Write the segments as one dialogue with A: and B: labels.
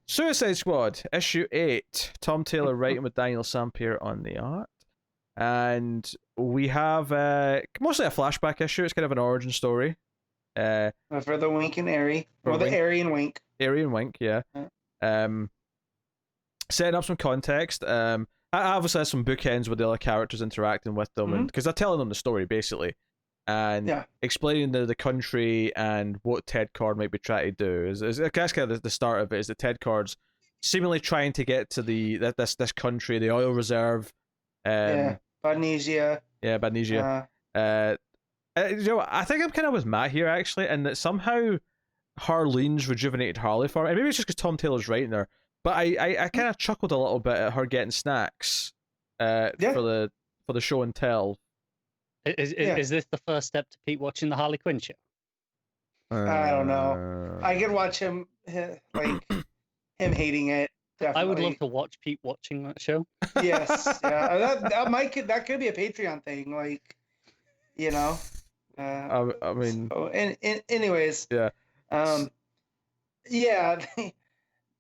A: Suicide Squad, issue 8. Tom Taylor writing with Daniel Sampier on the art. And we have mostly a flashback issue. It's kind of an origin story.
B: For the Wink and Airy. Or the Airy and Wink.
A: Airy and Wink, yeah. Setting up some context. I obviously have some bookends with the other characters interacting with them, because they're telling them the story, basically. And explaining the country and what Ted Cord might be trying to do. That's kind of the start of it, is that Ted Cord's seemingly trying to get to this country, the oil reserve.
B: Badnesia.
A: Yeah, Badnesia. I think I'm kind of with Matt here, actually, and that somehow Harleen's rejuvenated Harley for me. And maybe it's just because Tom Taylor's writing there, but I kind of chuckled a little bit at her getting snacks for the show and tell.
C: Is this the first step to Pete watching the Harley Quinn show?
B: I don't know. I can watch him him hating it. Definitely.
C: I would love to watch Pete watching that show.
B: Yes, yeah, that could be a Patreon thing, like, you know.
A: I mean,
B: so, anyways,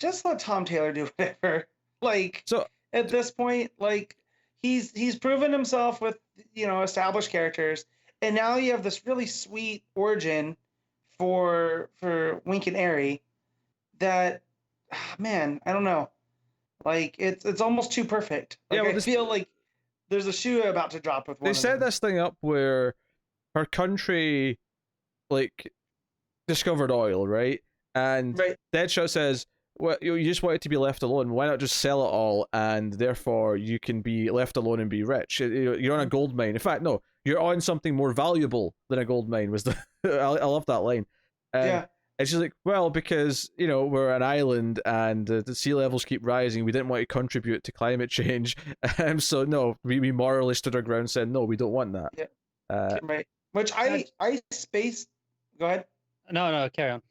B: just let Tom Taylor do whatever. Like, so at this point, like, he's proven himself with, you know, established characters, and now you have this really sweet origin for Wink and Airy that, man, I don't know, like, it's almost too perfect. Like, I feel like there's a shoe about to drop with one.
A: They set this thing up where her country, like, discovered oil, right? And Deadshot says, well, you just want it to be left alone. Why not just sell it all, and therefore you can be left alone and be rich? You're on a gold mine. In fact, no, you're on something more valuable than a gold mine. Was the I love that line. And she's like, well, because, you know, we're an island and the sea levels keep rising. We didn't want to contribute to climate change. So no, we morally stood our ground, and said no, we don't want that.
B: Yeah. Right. Which I spaced. Go ahead.
C: No, carry on.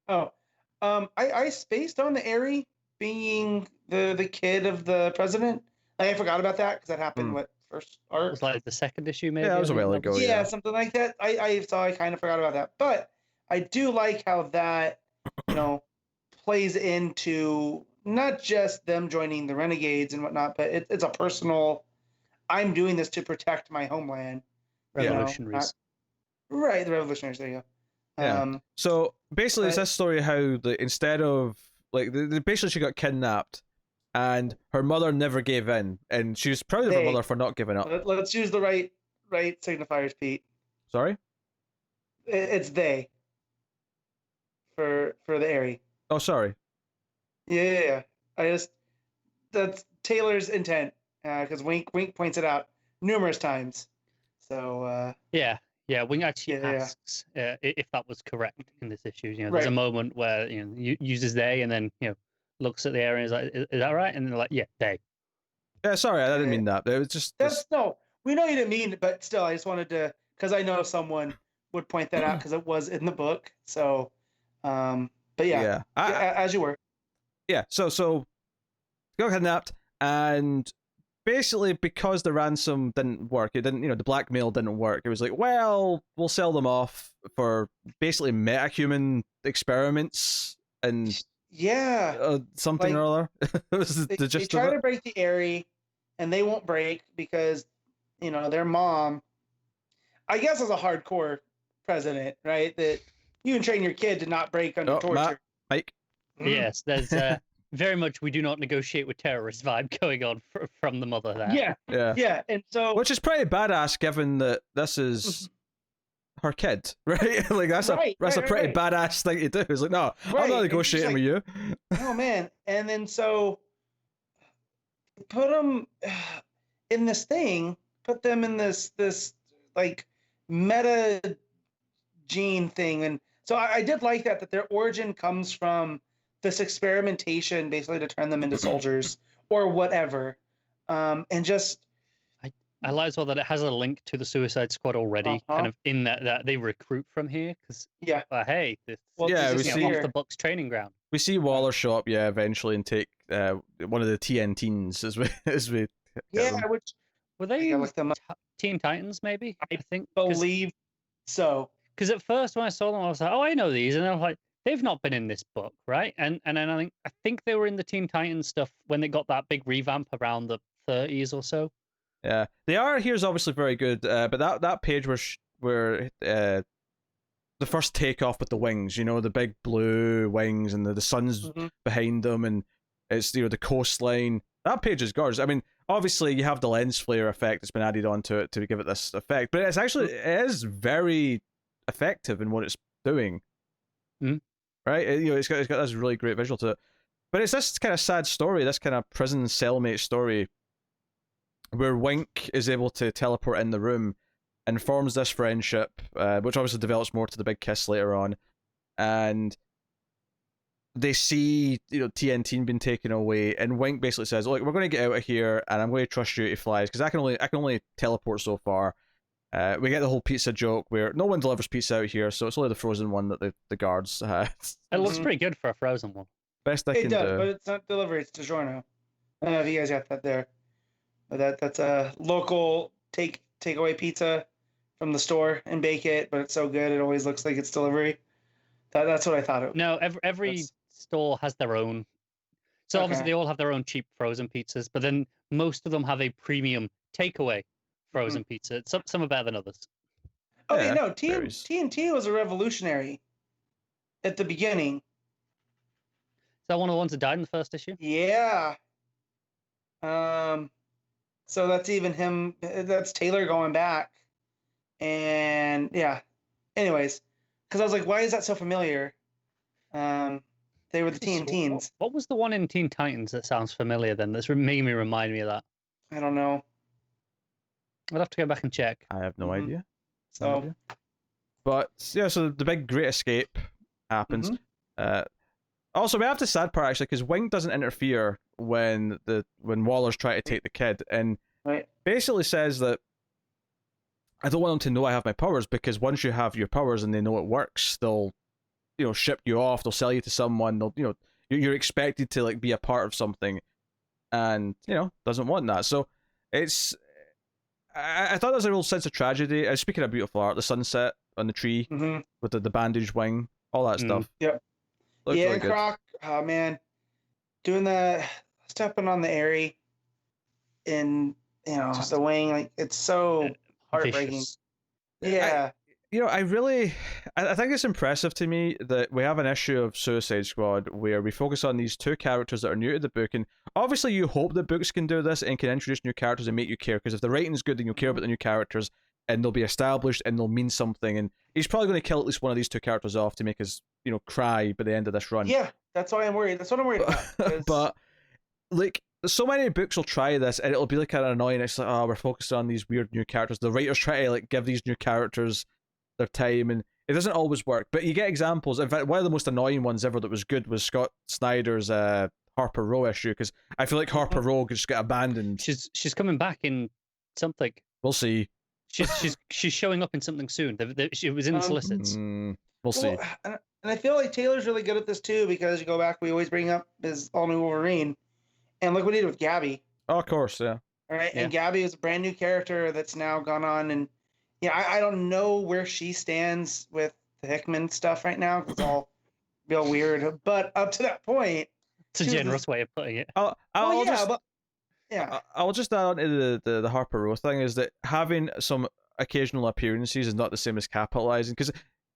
B: Oh. I spaced on the Airy being the kid of the president. I forgot about that because that happened first art.
C: It was like the second issue, maybe.
A: Yeah, that was a while ago.
B: Yeah, something like that. I kind of forgot about that, but I do like how that, you know, plays into not just them joining the Renegades and whatnot, but it's a personal. I'm doing this to protect my homeland.
C: Revolutionaries.
B: Right, the revolutionaries. There you go.
A: Yeah. So basically, it's this story how instead of, like, basically she got kidnapped, and her mother never gave in, and she was proud of her mother for not giving up.
B: Let's use the right signifiers, Pete.
A: Sorry.
B: It's they. For the Airy.
A: Oh, sorry.
B: Yeah. That's Taylor's intent, because Wink points it out numerous times. So.
C: Yeah, Wing actually asks if that was correct in this issue. You know, there's a moment where, you know, uses they, and then, you know, looks at the area and is like, "Is that right?" And they're like, "Yeah, they."
A: Yeah, sorry, I didn't mean that. It was just
B: no. We know you didn't mean it, but still, I just wanted to, because I know someone would point that out because it was in the book. So, but as you were.
A: Yeah. So got kidnapped, and basically, because the ransom didn't work, the blackmail didn't work. It was like, well, we'll sell them off for basically metahuman experiments and something, like, or other.
B: They try to break the Airy, and they won't break because, you know, their mom, I guess, is a hardcore president, right? That you can train your kid to not break under torture.
A: Mike.
C: Yes, there's very much we do not negotiate with terrorists vibe going on from the mother there.
B: Yeah. And so,
A: which is pretty badass given that this is her kid, right? Like, that's a pretty badass thing to do. It's like, no, I'm not negotiating with you.
B: Oh man. And then so put them in this thing, put them in this like meta gene thing. And so I did like that their origin comes from this experimentation, basically, to turn them into soldiers or whatever. And just,
C: I like as well that it has a link to the Suicide Squad already, kind of in that they recruit from here, because hey, this is off the Bucks training ground.
A: We see Waller show up, eventually, and take one of the TNTs as we
B: which
C: were they Teen Titans, maybe? I think
B: believe so.
C: Because at first when I saw them, I was like, oh, I know these, and I was like, they've not been in this book, right? And then I think they were in the Teen Titans stuff when they got that big revamp around the 30s or so.
A: Yeah, the art here is obviously very good, but that page where the first takeoff with the wings, the big blue wings and the sun's behind them, and it's the coastline. That page is gorgeous. I mean, obviously you have the lens flare effect that's been added onto it to give it this effect, but it is very effective in what it's doing. Right? It's got this really great visual to it. But it's this kind of sad story, this kind of prison cellmate story, where Wink is able to teleport in the room and forms this friendship, which obviously develops more to the big kiss later on, and they see TNT being taken away, and Wink basically says, "Look, we're going to get out of here, and I'm going to trust you to fly, because I can only teleport so far." We get the whole pizza joke where no one delivers pizza out here, so it's only the frozen one that the guards.
C: It looks pretty good for a frozen one.
A: Best I can do. It does,
B: but it's not delivery; it's DiGiorno. I don't know if you guys got that there. But that's a local takeaway pizza from the store and bake it, but it's so good it always looks like it's delivery. That's what I thought it was.
C: No, every store has their own. So obviously they all have their own cheap frozen pizzas, but then most of them have a premium takeaway frozen pizza. Some are better than others.
B: Okay, no, TNT was a revolutionary at the beginning.
C: Is that one of the ones that died in the first issue?
B: Yeah. So that's even him. That's Taylor going back. And yeah. Anyways, because I was like, why is that so familiar? They were the Teens.
C: What was the one in Teen Titans that sounds familiar then? That's made me remind me of that.
B: I don't know.
C: I'll have to go back and check.
A: I have no idea.
B: So,
A: but yeah, so the big great escape happens. Also, we have the sad part actually, because Wing doesn't interfere when Waller's trying to take the kid, and basically says that I don't want them to know I have my powers, because once you have your powers and they know it works, they'll ship you off, they'll sell you to someone, they'll you're expected to be a part of something, and doesn't want that. So it's I thought there was a real sense of tragedy. Speaking of beautiful art, the sunset on the tree with the bandaged wing, all that stuff.
B: Yep.
A: Looked really good.
B: Croc, oh man, doing the stepping on the Airy in just the wing, it's so heartbreaking.
C: Vicious.
B: Yeah.
A: I think it's impressive to me that we have an issue of Suicide Squad where we focus on these two characters that are new to the book, and obviously you hope that books can do this and can introduce new characters and make you care, because if the writing's good, then you'll care about the new characters and they'll be established and they'll mean something, and he's probably going to kill at least one of these two characters off to make us cry by the end of this run.
B: Yeah, that's why I'm worried. That's what I'm worried about.
A: But so many books will try this and it'll be kind of annoying. It's like, oh, we're focused on these weird new characters. The writers try to give these new characters their time, and it doesn't always work. But you get examples. In fact, one of the most annoying ones ever that was good was Scott Snyder's Harper Row issue, because I feel like Harper Row just got abandoned.
C: She's coming back in something.
A: We'll see.
C: She's showing up in something soon. She was in the solicits.
A: We'll see.
B: And I feel like Taylor's really good at this too, because you go back, we always bring up his all new Wolverine, and look what he did with Gabby.
A: Oh, of course, yeah.
B: All right, and Gabby is a brand new character that's now gone on, and I don't know where she stands with the Hickman stuff right now. It's all real weird, but up to that point,
C: it's a generous way of putting it.
A: I'll just add on to the Harper Row thing, is that having some occasional appearances is not the same as capitalizing, because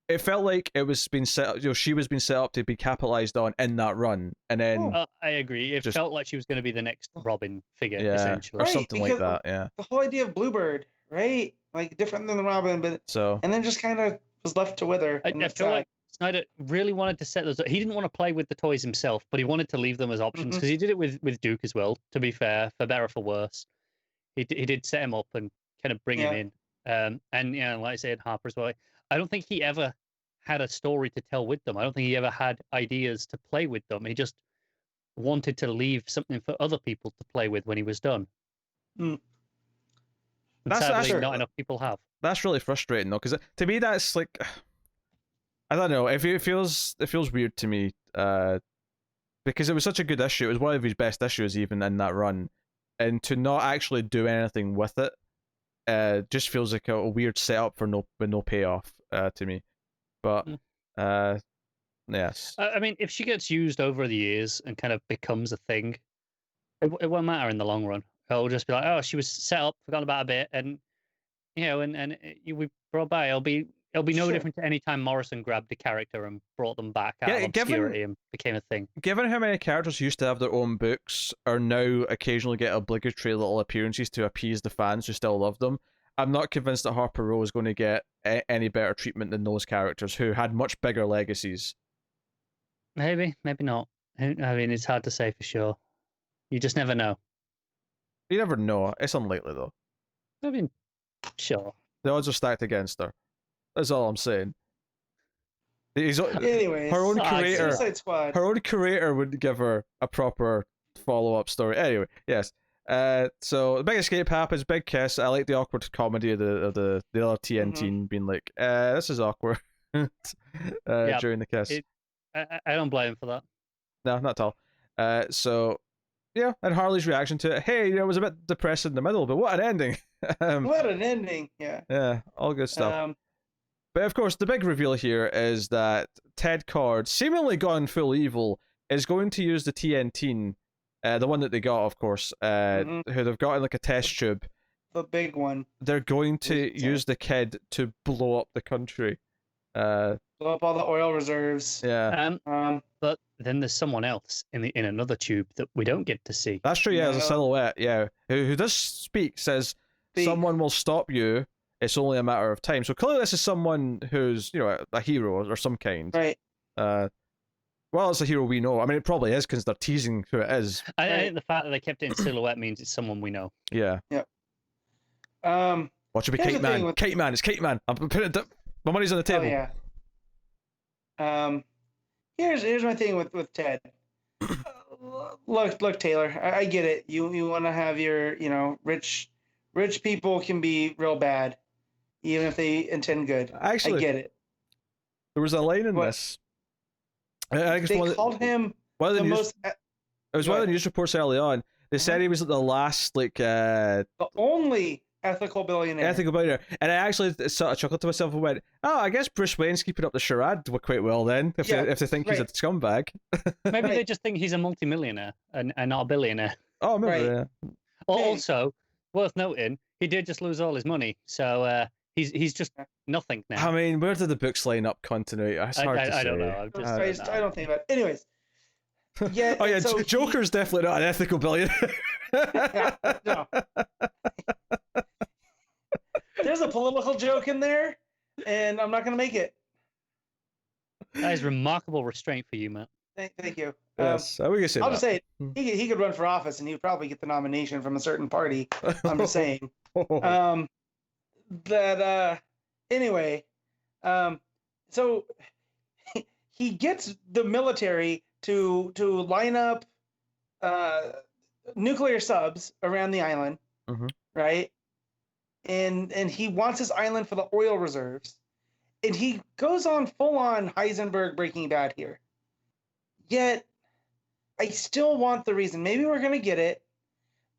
A: it felt like it was being set up, she was being set up to be capitalized on in that run, and then
C: I agree. It felt like she was going to be the next Robin figure, essentially,
A: or something like that. Yeah,
B: the whole idea of Bluebird, right? Like different than the Robin, but and then just kind of was left to wither.
C: I feel like Snyder really wanted to set those up. He didn't want to play with the toys himself, but he wanted to leave them as options, because he did it with Duke as well. To be fair, for better or for worse, he did set him up and kind of bring him in. And like I said, Harper as well. I don't think he ever had a story to tell with them. I don't think he ever had ideas to play with them. He just wanted to leave something for other people to play with when he was done. Sadly, not enough people have.
A: That's really frustrating though, because to me that's like, I don't know. It feels weird to me, because it was such a good issue. It was one of his best issues even in that run, and to not actually do anything with it, just feels like a weird setup for no payoff to me. But Yes.
C: I mean, if she gets used over the years and kind of becomes a thing, it won't matter in the long run. It'll just be like, oh, she was set up, forgotten about a bit, and we brought back. It'll be no different to any time Morrison grabbed a character and brought them back out of obscurity and became a thing.
A: Given how many characters used to have their own books or now occasionally get obligatory little appearances to appease the fans who still love them, I'm not convinced that Harper Row is going to get any better treatment than those characters who had much bigger legacies.
C: Maybe not. I mean, it's hard to say for sure. You just never know.
A: You never know. It's unlikely, though.
C: I mean, sure.
A: The odds are stacked against her. That's all I'm saying.
B: Anyways,
A: her own creator,
B: Suicide Squad.
A: Her own creator would give her a proper follow-up story. Anyway, yes. So the big escape happens, big kiss. I like the awkward comedy of the other TN team being like, "This is awkward," during the kiss.
C: I don't blame him for that.
A: No, not at all. So yeah, and Harley's reaction to it. Hey, it was a bit depressing in the middle, but what an ending!
B: What an ending! Yeah.
A: Yeah, all good stuff. But of course, the big reveal here is that Ted Kord, seemingly gone full evil, is going to use the TNT, the one that they got, of course, who they've got in like a test tube.
B: The big one.
A: They're going to use the kid to blow up the country.
B: Blow up all the oil reserves.
A: Yeah.
C: But then there's someone else in another tube that we don't get to see.
A: That's true. Yeah, there's a silhouette. Yeah, who does speak? Says someone will stop you. It's only a matter of time. So clearly, this is someone who's a hero or some kind.
B: Right.
A: Well, it's a hero we know. I mean, it probably is because they're teasing who it is.
C: I think the fact that they kept it in silhouette means it's someone we know.
A: Yeah.
B: Yep.
A: What should be Kite Man? Kite Man. It's Kite Man. I'm putting it. My money's on the table.
B: Oh, yeah. Here's my thing with Ted. Look, Taylor. I get it. You want to have your rich people can be real bad, even if they intend good.
A: Actually,
B: I get it.
A: There was a line in this. I guess
B: they called him
A: the most. It was one of the news reports early on. They said he was the last, the
B: only ethical billionaire.
A: And I actually sort of chuckled to myself and went, "Oh, I guess Bruce Wayne's keeping up the charade quite well then. If they think he's a scumbag."
C: Maybe they just think he's a multimillionaire and not a billionaire.
A: Oh, maybe.
B: Right.
A: Yeah.
C: Also, worth noting, he did just lose all his money, so he's just nothing now.
A: I mean, where did the books line up continuity? It's hard to say.
C: I don't know.
B: I don't think about it. Anyways. Yeah.
A: Oh yeah, so Joker's definitely not an ethical billionaire.
B: No. There's a political joke in there, and I'm not going to make it.
C: That is remarkable restraint for you, Matt.
B: Thank you.
A: Yes, we can say
B: I'll
A: that.
B: just say it. He could run for office, and he would probably get the nomination from a certain party. I'm just saying. Anyway, so he gets the military to line up nuclear subs around the island, right? And he wants his island for the oil reserves, and he goes on full on Heisenberg Breaking Bad here. Yet, I still want the reason. Maybe we're gonna get it,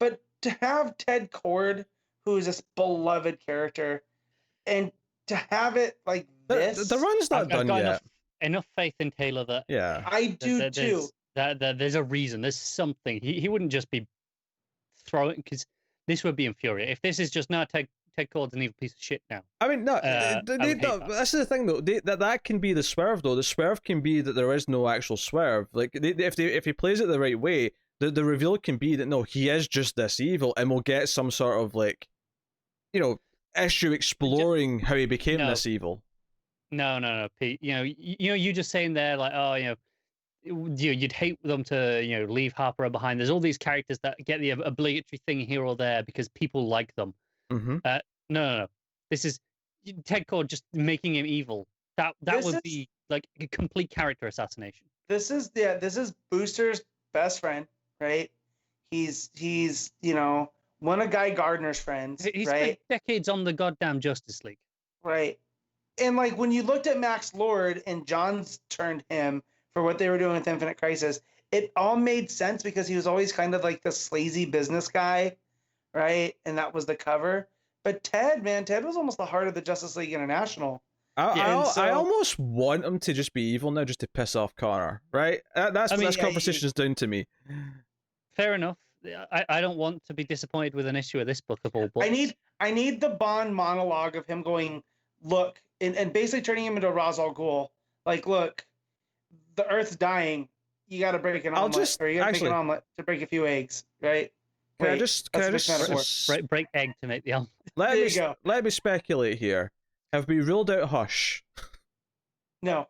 B: but to have Ted Kord, who is this beloved character, and to have it like this,
A: the run's not done yet.
C: Enough faith in Taylor that
B: I do too.
C: That there's a reason. There's something. He wouldn't just be throwing, because this would be infuriating. If this is just Ted Kord's an evil piece of shit now.
A: I mean, no, this is the thing though. That can be the swerve though. The swerve can be that there is no actual swerve. Like if he plays it the right way, the reveal can be that no, he is just this evil, and we'll get some sort of issue exploring how he became this evil.
C: No, Pete. You just saying there like, oh, you'd hate them to leave Harper behind. There's all these characters that get the obligatory thing here or there because people like them. No. This is Ted Kord just making him evil. That would be like a complete character assassination.
B: This is Booster's best friend, right? He's one of Guy Gardner's friends.
C: He's
B: right?
C: spent decades on the goddamn Justice League.
B: Right. And like when you looked at Max Lord and John's turned him for what they were doing with Infinite Crisis, it all made sense because he was always kind of like the sleazy business guy, right? And that was the cover. But Ted was almost the heart of the Justice League International.
A: I almost want him to just be evil now, just to piss off Connor, right? That's conversation is down to me.
C: Fair enough. I don't want to be disappointed with an issue of this book of all books.
B: I need the Bond monologue of him going, look, and basically turning him into a Ra's al Ghul. Like, look, the Earth's dying. You got to break an omelet, or you got to make an omelet to break a few eggs, right?
A: Can I just
C: break egg to make the omelet?
A: Let me speculate here. Have we ruled out Hush?
B: No.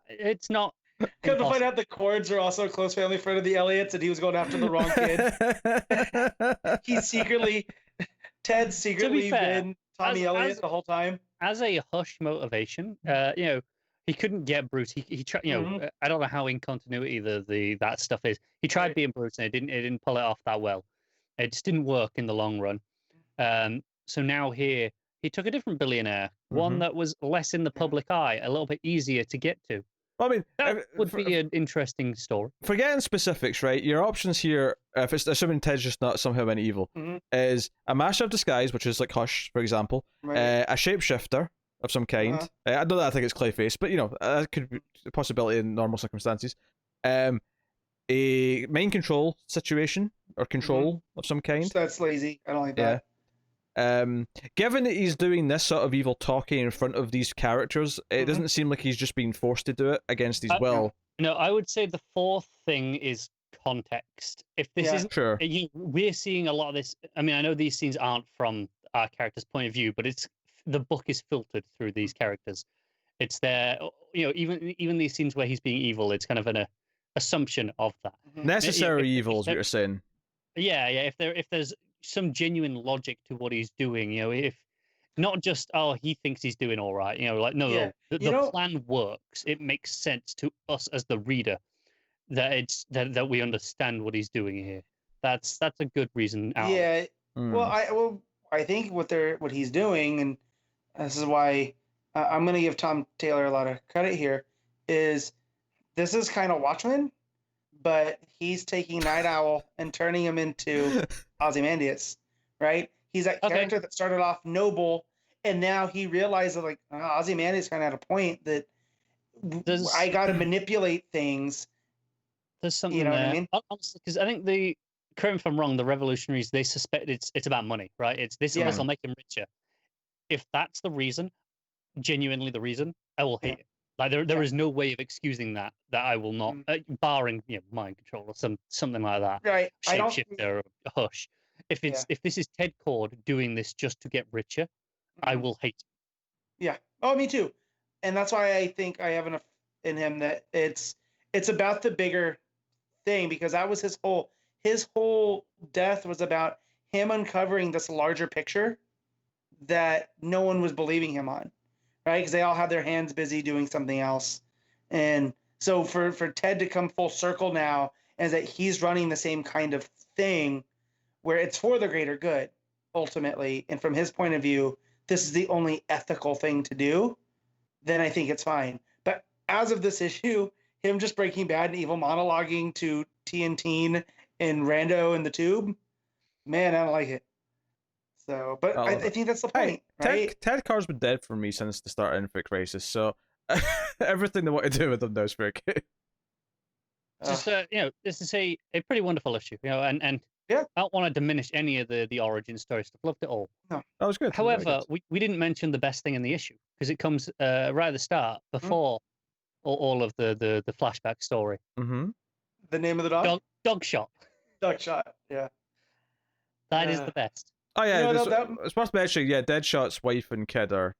C: It's not.
B: Come to find out the Cords are also a close family friend of the Elliots, and he was going after the wrong kid. Ted secretly been Tommy Elliot the whole time.
C: As a Hush motivation, he couldn't get Bruce. He tried. I don't know how in continuity that stuff is. He tried being Bruce, and it didn't pull it off that well. It just didn't work in the long run. So now here he took a different billionaire, one that was less in the public eye, a little bit easier to get to.
A: I mean,
C: that would be an interesting story.
A: Forgetting specifics, right? Your options here, if it's assuming Ted's just not somehow an evil, is a master of disguise, which is like Hush, for example, a shapeshifter of some kind. I don't know. I think it's Clayface, but that could be a possibility in normal circumstances. A mind control situation or control of some kind.
B: That's lazy. I don't like that.
A: Given that he's doing this sort of evil talking in front of these characters, it doesn't seem like he's just being forced to do it against his will.
C: No, I would say the fourth thing is context. If this isn't, we're seeing a lot of this. I mean, I know these scenes aren't from our character's point of view, but the book is filtered through these characters. It's their, even these scenes where he's being evil, it's kind of an assumption of that.
A: Necessary evil is what you're saying.
C: Yeah. If there's some genuine logic to what he's doing, if not just he thinks he's doing all right, the plan works. It makes sense to us as the reader that we understand what he's doing here. That's a good reason out.
B: Yeah. Well, I think what he's doing, and this is why I'm going to give Tom Taylor a lot of credit here, is this is kind of Watchmen, but he's taking Night Owl and turning him into Ozymandias, right? He's that character that started off noble, and now he realizes, like, Ozymandias kind of at a point that I got to manipulate things.
C: There's something there. What I mean? Honestly, because I think correct me if I'm wrong, the revolutionaries, they suspect it's about money, right? This will make them richer. If that's the reason, genuinely the reason, I will hate it. Like there is no way of excusing that I will not, barring mind control or something like that.
B: Right.
C: Shapeshifter or Hush. If this is Ted Cord doing this just to get richer, I will hate it.
B: Yeah. Oh, me too. And that's why I think I have enough in him that it's about the bigger thing, because that was his whole death was about him uncovering this larger picture that no one was believing him on. Right, because they all had their hands busy doing something else, and so for Ted to come full circle now, and that he's running the same kind of thing, where it's for the greater good, ultimately, and from his point of view, this is the only ethical thing to do, then I think it's fine. But as of this issue, him just Breaking Bad and evil monologuing to TNT and Rando in the tube, man, I don't like it. So, but I think that's the point, right?
A: Ted Cord's been dead for me since the start of Infinite Crisis, so everything they want to do with him now is very good.
C: Just this is a pretty wonderful issue, and I don't want to diminish any of the origin story stuff. Loved it all.
B: No,
A: that was good.
C: However, we didn't mention the best thing in the issue, because it comes right at the start before all of the flashback story.
A: Mm-hmm.
B: The name of the dog?
C: Dog Shot.
B: Dog Shot. Yeah.
C: That is the best.
A: Oh yeah, it's worth mentioning. Yeah, Deadshot's wife and kid are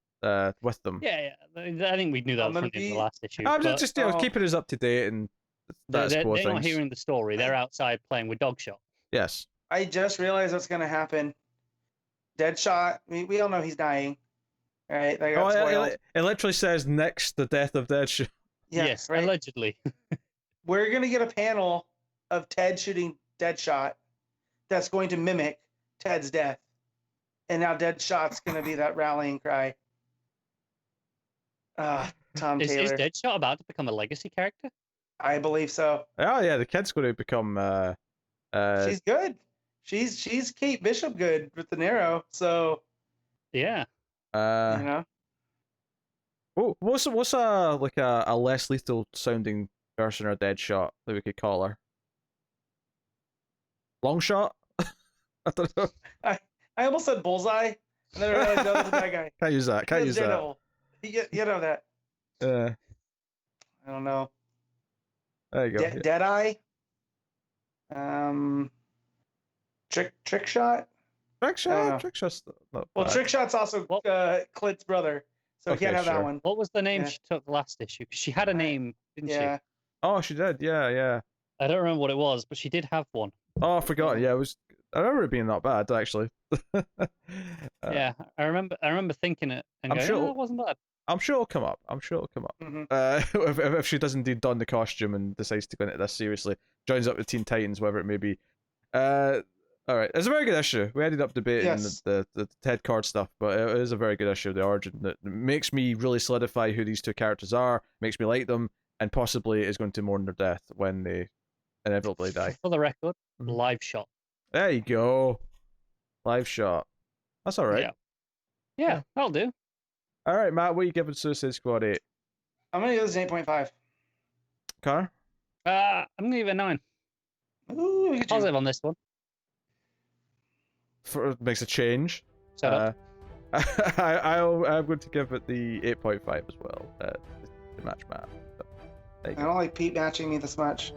A: with them.
C: Yeah. I think we knew that from the last issue.
A: I'm just keeping us up to date, and
C: they're not hearing the story. They're outside playing with Dogshot.
A: Yes.
B: I just realized what's going to happen. Deadshot. We all know he's dying, right?
A: It literally says next the death of Deadshot.
B: Yeah,
C: yes,
B: right?
C: Allegedly.
B: We're going to get a panel of Ted shooting Deadshot that's going to mimic Ted's death. And now Deadshot's going to be that rallying cry. Tom Taylor.
C: Is Deadshot about to become a legacy character?
B: I believe so.
A: Oh yeah, the kid's going to become.
B: She's good. She's Kate Bishop good with the Narrow. So.
C: Yeah.
A: Oh, what's a like a less lethal sounding version of Deadshot that we could call her? Long shot? I don't know.
B: I almost said bullseye, and then I realized that was a bad guy.
A: Can't use that. Can't use that.
B: You know that. I don't know.
A: There you go.
B: Deadeye. Trick shot.
A: Trick shot's not
B: well,
A: bad.
B: Trick shot's also Clint's brother, so
A: Okay,
B: can't have
A: sure.
B: that one.
C: What was the name she took last issue? She had a name, didn't she?
A: Oh, she did. Yeah.
C: I don't remember what it was, but she did have one.
A: Oh, I forgot. Yeah, it was. I remember it being not bad actually.
C: Yeah, I remember thinking it and
A: I'm
C: going,
A: sure
C: oh, it wasn't bad.
A: I'm sure it'll come up.
B: Mm-hmm.
A: If she does indeed don the costume and decides to go into this seriously, joins up with Teen Titans, whatever it may be. All right, it's a very good issue. We ended up debating the Ted Card stuff, but it is a very good issue of the origin that makes me really solidify who these two characters are, makes me like them, and possibly is going to mourn their death when they inevitably die.
C: For the record, live shot.
A: There you go. Live shot. That's all right.
C: Yeah, that'll do.
A: All right, Matt, what are you giving Suicide Squad 8?
B: I'm gonna give this an 8.5.
A: Car?
C: I'm gonna give it a 9.
B: Ooh,
C: positive on this one.
A: Makes a change.
C: Shut up.
A: I'm going to give it the 8.5 as well. To match Matt. So,
B: I don't like Pete matching me this much.